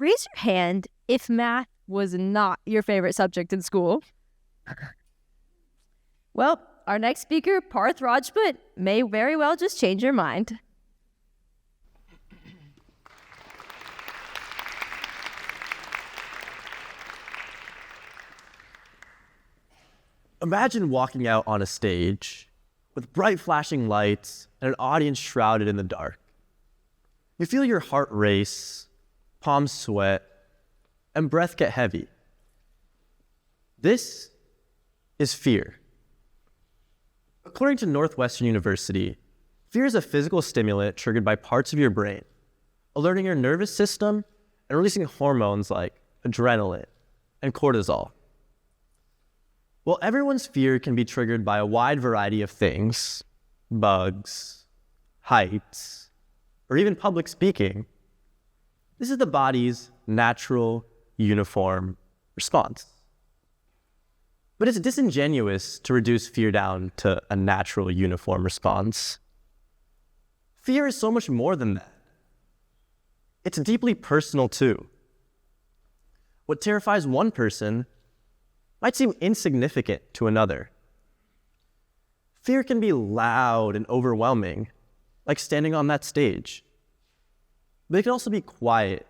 Raise your hand if math was not your favorite subject in school. Well, our next speaker, Parth Rajput, may very well just change your mind. Imagine walking out on a stage with bright flashing lights and an audience shrouded in the dark. You feel your heart race, palms sweat, and breath get heavy. This is fear. According to Northwestern University, fear is a physical stimulant triggered by parts of your brain, alerting your nervous system and releasing hormones like adrenaline and cortisol. Well, everyone's fear can be triggered by a wide variety of things, bugs, heights, or even public speaking. This is the body's natural, uniform response. But it's disingenuous to reduce fear down to a natural, uniform response. Fear is so much more than that. It's deeply personal too. What terrifies one person might seem insignificant to another. Fear can be loud and overwhelming, like standing on that stage. But it can also be quiet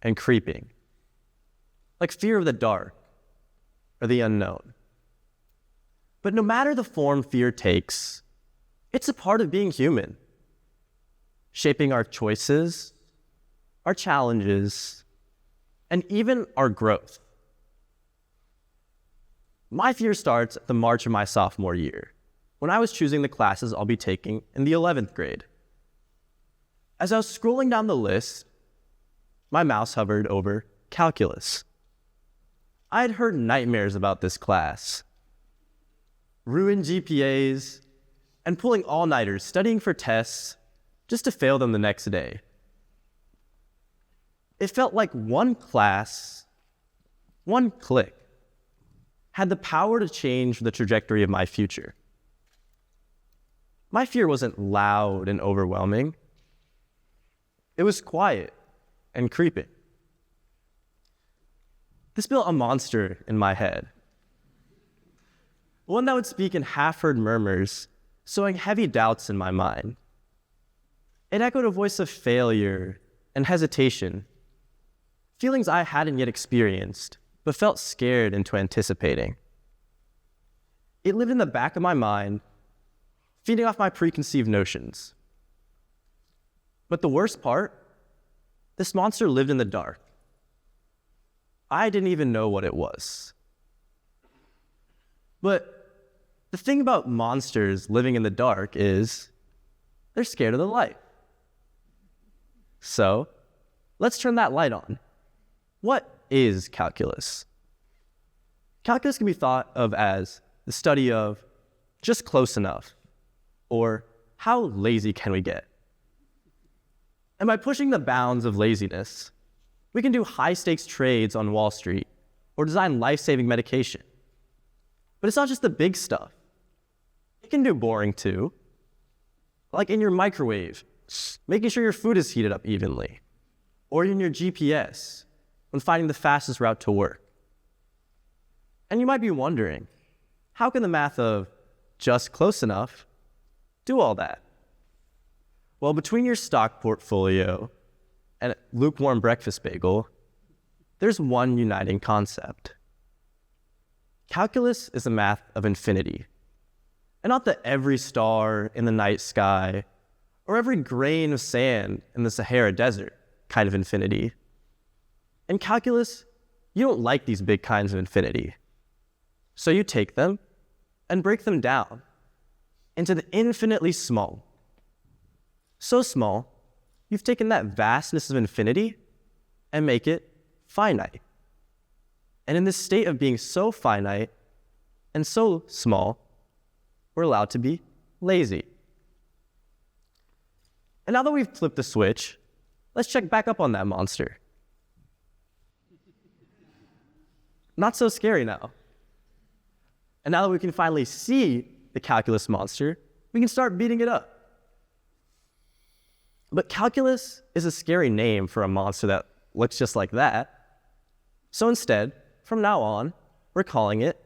and creeping, like fear of the dark or the unknown. But no matter the form fear takes, it's a part of being human, shaping our choices, our challenges, and even our growth. My fear starts at the March of my sophomore year, when I was choosing the classes I'll be taking in the 11th grade. As I was scrolling down the list, my mouse hovered over calculus. I had heard nightmares about this class. Ruined GPAs, and pulling all-nighters studying for tests just to fail them the next day. It felt like one class, one click, had the power to change the trajectory of my future. My fear wasn't loud and overwhelming. It was quiet and creeping. This built a monster in my head. One that would speak in half-heard murmurs, sowing heavy doubts in my mind. It echoed a voice of failure and hesitation, feelings I hadn't yet experienced, but felt scared into anticipating. It lived in the back of my mind, feeding off my preconceived notions. But the worst part, this monster lived in the dark. I didn't even know what it was. But the thing about monsters living in the dark is they're scared of the light. So let's turn that light on. What is calculus? Calculus can be thought of as the study of just close enough, or how lazy can we get? And by pushing the bounds of laziness, we can do high-stakes trades on Wall Street or design life-saving medication. But it's not just the big stuff. It can do boring too, like in your microwave, making sure your food is heated up evenly, or in your GPS, when finding the fastest route to work. And you might be wondering, how can the math of just close enough do all that? Well, between your stock portfolio and a lukewarm breakfast bagel, there's one uniting concept. Calculus is the math of infinity, and not the every star in the night sky or every grain of sand in the Sahara Desert kind of infinity. In calculus, you don't like these big kinds of infinity. So you take them and break them down into the infinitely small. So small, you've taken that vastness of infinity and make it finite. And in this state of being so finite and so small, we're allowed to be lazy. And now that we've flipped the switch, let's check back up on that monster. Not so scary now. And now that we can finally see the calculus monster, we can start beating it up. But calculus is a scary name for a monster that looks just like that. So instead, from now on, we're calling it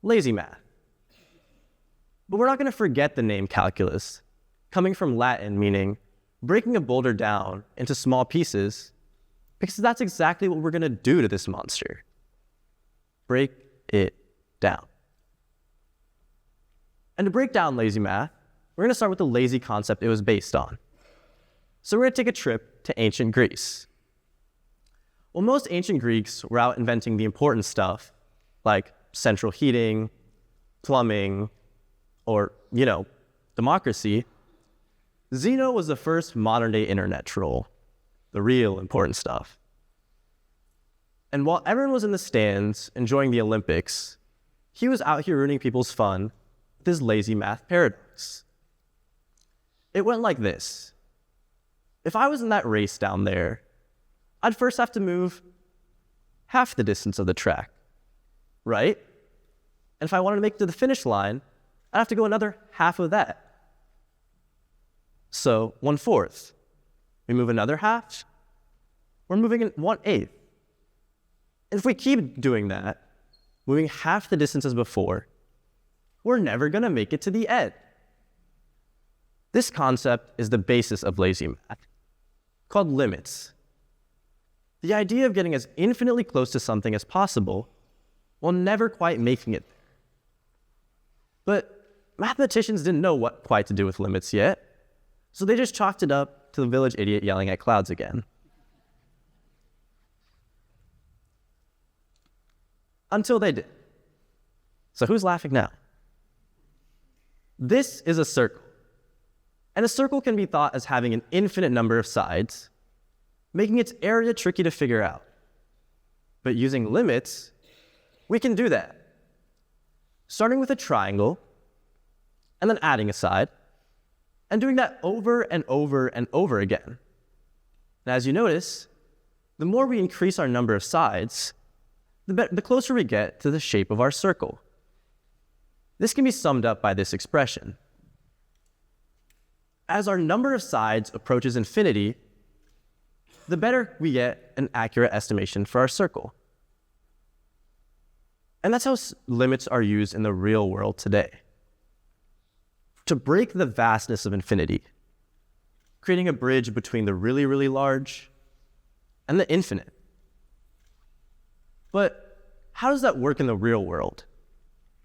lazy math. But we're not going to forget the name calculus, coming from Latin meaning breaking a boulder down into small pieces, because that's exactly what we're going to do to this monster. Break it down. And to break down lazy math, we're going to start with the lazy concept it was based on. So we're going to take a trip to ancient Greece. Well, most ancient Greeks were out inventing the important stuff, like central heating, plumbing, or, democracy. Zeno was the first modern-day internet troll, the real important stuff. And while everyone was in the stands enjoying the Olympics, he was out here ruining people's fun with his lazy math paradox. It went like this. If I was in that race down there, I'd first have to move half the distance of the track, right? And if I wanted to make it to the finish line, I'd have to go another half of that. So 1/4. We move another half, we're moving in 1/8. And if we keep doing that, moving half the distance as before, we're never going to make it to the end. This concept is the basis of lazy math, called limits. The idea of getting as infinitely close to something as possible while never quite making it there. But mathematicians didn't know what quite to do with limits yet, so they just chalked it up to the village idiot yelling at clouds again. Until they did. So who's laughing now? This is a circle. And a circle can be thought as having an infinite number of sides, making its area tricky to figure out. But using limits, we can do that. Starting with a triangle, and then adding a side, and doing that over and over and over again. And as you notice, the more we increase our number of sides, the closer we get to the shape of our circle. This can be summed up by this expression. As our number of sides approaches infinity, the better we get an accurate estimation for our circle. And that's how limits are used in the real world today. To break the vastness of infinity, creating a bridge between the really, really large and the infinite. But how does that work in the real world?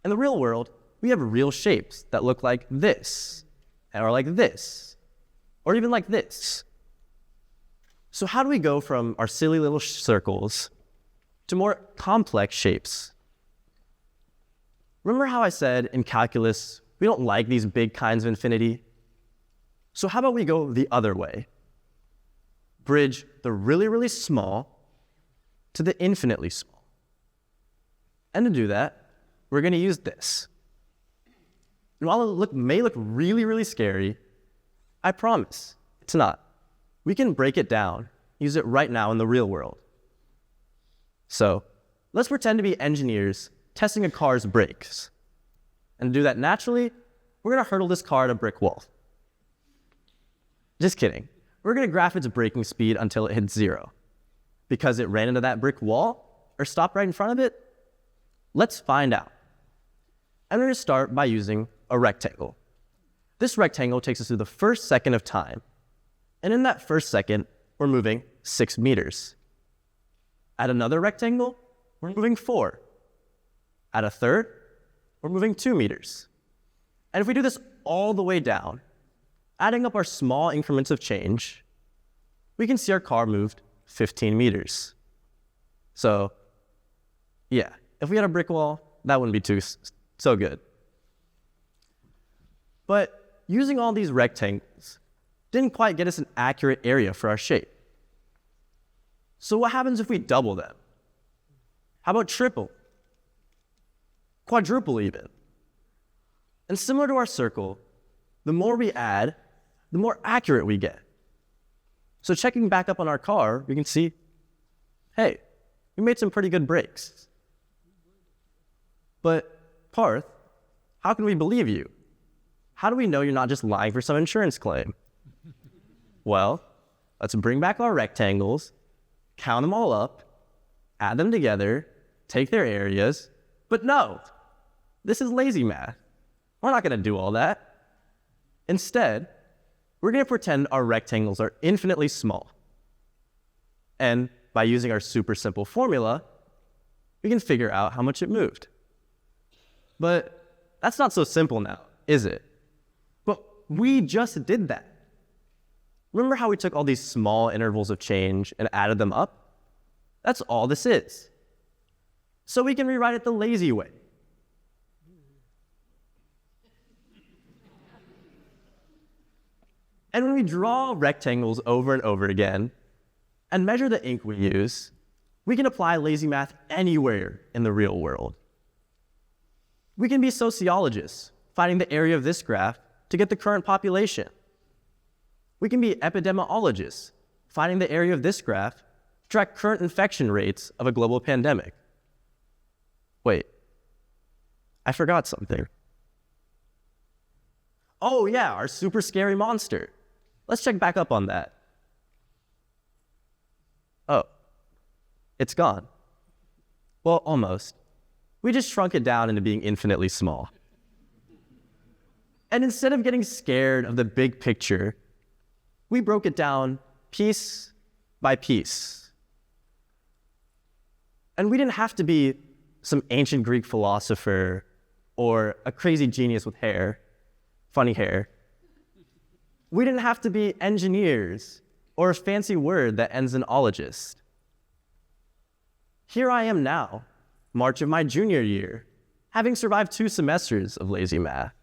In the real world, we have real shapes that look like this, or like this, or even like this. So how do we go from our silly little circles to more complex shapes? Remember how I said in calculus, we don't like these big kinds of infinity? So how about we go the other way? Bridge the really, really small to the infinitely small. And to do that, we're going to use this. And while it may look really, really scary, I promise it's not. We can break it down, use it right now in the real world. So let's pretend to be engineers testing a car's brakes. And to do that naturally, we're going to hurdle this car at a brick wall. Just kidding. We're going to graph its braking speed until it hits 0. Because it ran into that brick wall or stopped right in front of it? Let's find out. I'm going to start by using a rectangle. This rectangle takes us through the first second of time. And in that first second, we're moving 6 meters. At another rectangle, we're moving 4. At a third, we're moving 2 meters. And if we do this all the way down, adding up our small increments of change, we can see our car moved 15 meters. So, yeah, if we had a brick wall, that wouldn't be so good. But using all these rectangles didn't quite get us an accurate area for our shape. So what happens if we double them? How about triple? Quadruple even? And similar to our circle, the more we add, the more accurate we get. So checking back up on our car, we can see, hey, we made some pretty good breaks. But Parth, how can we believe you? How do we know you're not just lying for some insurance claim? Well, let's bring back our rectangles count them all up, add them together, take their areas. But no, this is lazy math. We're not going to do all that. Instead, we're going to pretend our rectangles are infinitely small. And by using our super simple formula, we can figure out how much it moved. But that's not so simple now, is it? But we just did that. Remember how we took all these small intervals of change and added them up? That's all this is. So we can rewrite it the lazy way. And when we draw rectangles over and over again and measure the ink we use, we can apply lazy math anywhere in the real world. We can be sociologists, finding the area of this graph to get the current population. We can be epidemiologists, finding the area of this graph to track current infection rates of a global pandemic. Wait, I forgot something. Oh yeah, our super scary monster. Let's check back up on that. Oh, it's gone. Well, almost. We just shrunk it down into being infinitely small. And instead of getting scared of the big picture, we broke it down piece by piece. And we didn't have to be some ancient Greek philosopher or a crazy genius with hair, funny hair. We didn't have to be engineers or a fancy word that ends in ologist. Here I am now, March of my junior year, having survived 2 semesters of lazy math.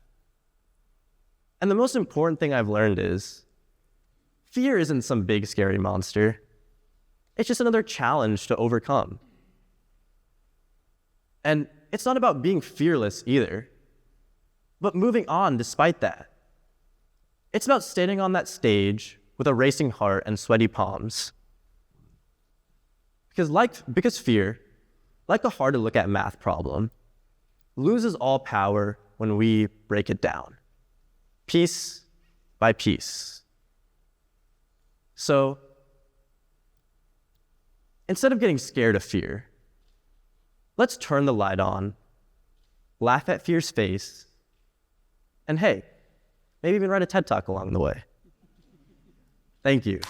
And the most important thing I've learned is, fear isn't some big scary monster. It's just another challenge to overcome. And it's not about being fearless either, but moving on despite that. It's about standing on that stage with a racing heart and sweaty palms. Because fear, like the hard-to-look-at math problem, loses all power when we break it down, piece by piece. So, instead of getting scared of fear, let's turn the light on, laugh at fear's face, and hey, maybe even write a TED Talk along the way. Thank you.